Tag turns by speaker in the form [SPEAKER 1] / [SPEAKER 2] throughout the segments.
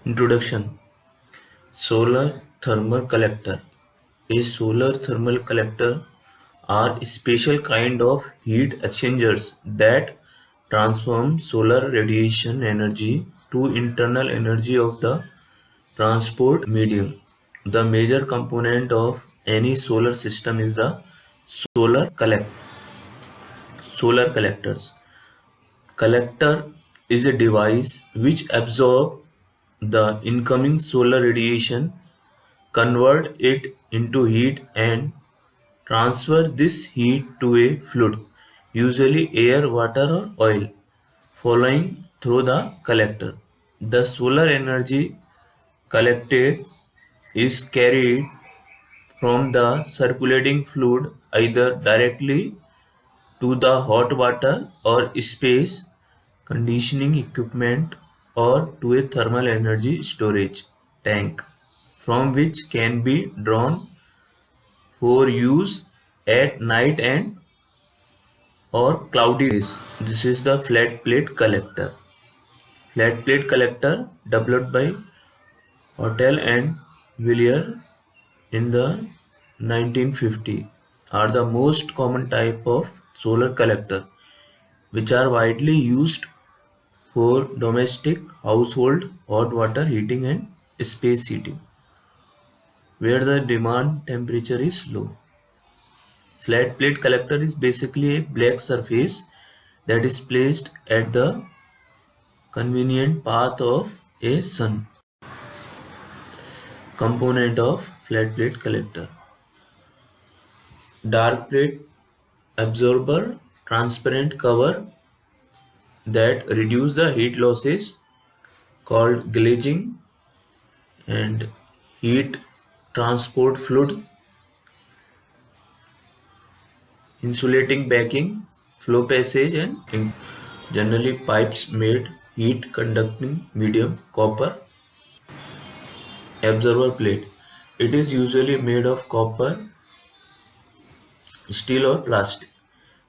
[SPEAKER 1] Introduction. Solar thermal collector. A solar thermal collector are special kind of heat exchangers that transform solar radiation energy to internal energy of the transport medium. The major component of any solar system is the solar collect solar collectors. Collector is a device which absorbs the incoming solar radiation, convert it into heat and transfer this heat to a fluid, usually air, water or oil, flowing through the collector. The solar energy collected is carried from the circulating fluid either directly to the hot water or space conditioning equipment or to a thermal energy storage tank from which can be drawn for use at night and or cloudy days. This is the flat plate collector. Flat plate collector developed by Hotel and Villiers in the 1950 are the most common type of solar collector which are widely used for domestic household hot water heating and space heating, where the demand temperature is low. Flat plate collector is basically a black surface that is placed at the convenient path of a sun. Component of flat plate collector: dark plate absorber, transparent cover that reduce the heat losses called glazing, and heat transport fluid, insulating backing, flow passage and generally pipes made heat conducting medium copper. Absorber plate. It is usually made of copper, steel or plastic.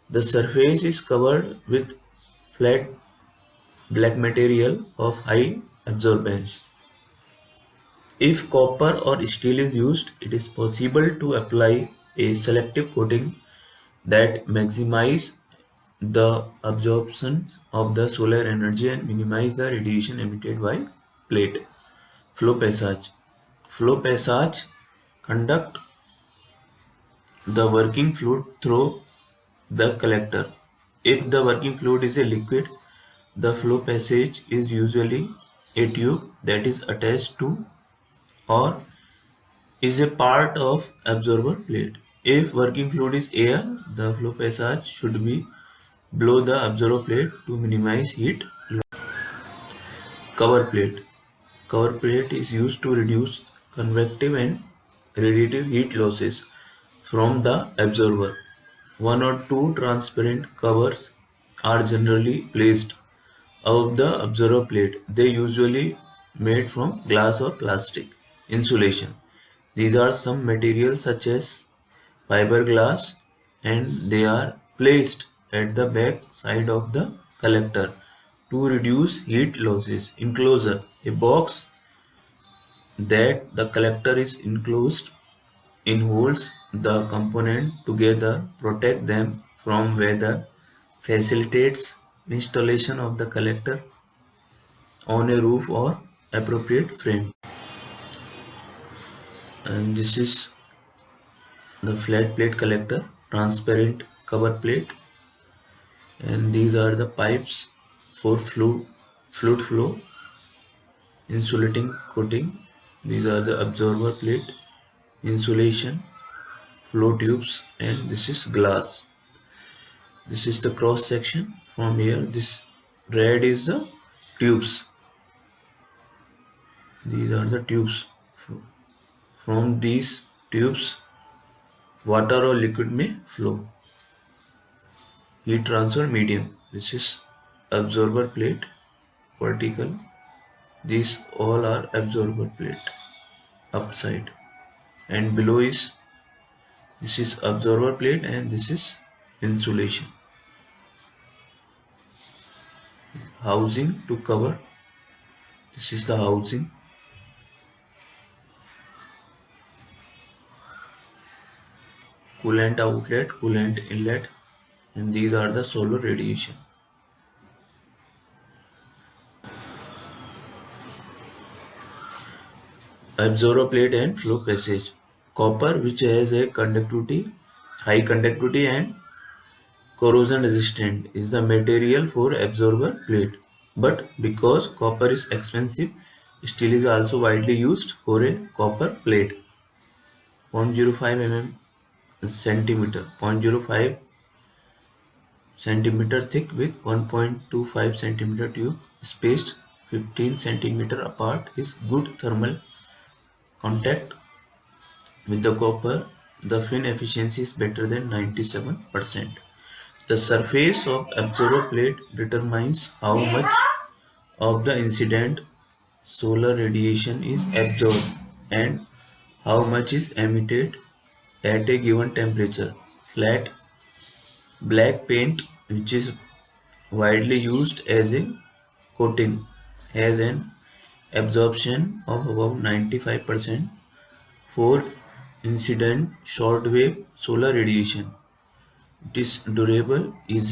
[SPEAKER 1] The surface is covered with flat black material of high absorbance. If copper or steel is used, it is possible to apply a selective coating that maximize the absorption of the solar energy and minimize the radiation emitted by plate. Flow passage. Flow passage conduct the working fluid through the collector. If the working fluid is a liquid, the flow passage is usually a tube that is attached to or is a part of absorber plate. If working fluid is air, the flow passage should be below the absorber plate to minimize heat loss. Cover plate. Cover plate is used to reduce convective and radiative heat losses from the absorber. One or two transparent covers are generally placed above the absorber plate. They usually made from glass or plastic. Insulation. These are some materials such as fiberglass and they are placed at the back side of the collector to reduce heat losses. Enclosure. A box that the collector is enclosed in holds the component together, protect them from weather, facilitates installation of the collector on a roof or appropriate frame. And this is the flat plate collector, transparent cover plate, and these are the pipes for fluid flow, insulating coating. These are the absorber plate, insulation, flow tubes, and this is glass. This is the cross section from here. This red is the tubes. These are the tubes. From these tubes water or liquid may flow. Heat transfer medium. This is absorber plate, vertical. These all are absorber plate upside, and below is this is absorber plate and this is insulation. Housing to cover. This is the housing. coolant outlet, coolant inlet, and these are the solar radiation. Absorber plate and flow passage. Copper, which has a high conductivity and corrosion resistant, is the material for absorber plate. But because copper is expensive, steel is also widely used for a copper plate. 0.05 centimeter, 0.05 centimeter thick with 1.25 centimeter tube spaced 15 centimeter apart is good thermal contact with the copper. The fin efficiency is better than 97%. The surface of absorber plate determines how much of the incident solar radiation is absorbed and how much is emitted at a given temperature. Flat black paint, which is widely used as a coating, has an absorption of about 95% for incident shortwave solar radiation. It is durable, easy